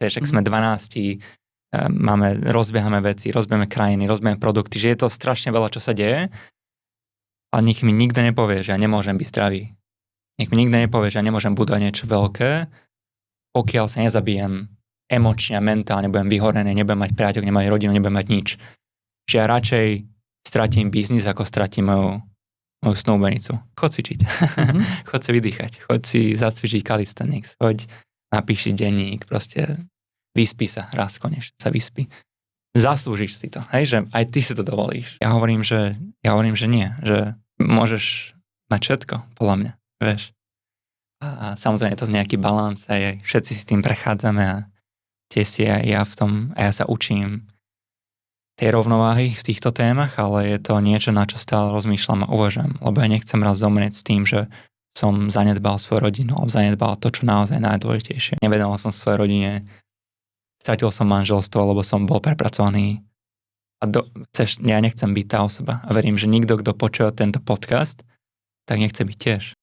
Vieš, ak sme 12, rozbiehame veci, rozbiehame krajiny, rozbiehame produkty, že je to strašne veľa, čo sa deje, ale nech mi nikto nepovie, že ja nemôžem byť zdravý. Nech mi nikto nepovie, že ja nemôžem budovať niečo veľké, pokiaľ sa nezabijem emočne a mentálne, budem vyhorený, nebudem mať priateľov, nebudem mať rodinu, nebudem mať nič. Že ja radšej stratím biznis, ako stratím moju snúbenicu. Chod cvičiť. Chod si vydýchať. Chod si zacvičiť calisthenics. Choď napíši denník. Proste vyspí sa. Raz konečne sa vyspí. Zaslúžiš si to. Hej, že aj ty si to dovolíš. Ja hovorím, že nie. Že môžeš mať všetko, podľa mňa. Vieš. A samozrejme je to nejaký balans. Aj všetci si tým prechádzame a tiež si aj ja v tom, a ja sa učím tej rovnováhy v týchto témach, ale je to niečo, na čo stále rozmýšľam a uvažujem, lebo ja nechcem raz zomrieť s tým, že som zanedbal svoju rodinu, alebo zanedbal to, čo naozaj najdôležitejšie. Nevedomal som svojej rodine, stratil som manželstvo, lebo som bol prepracovaný. Ja nechcem byť tá osoba a verím, že nikto, kto počuje tento podcast, tak nechce byť tiež.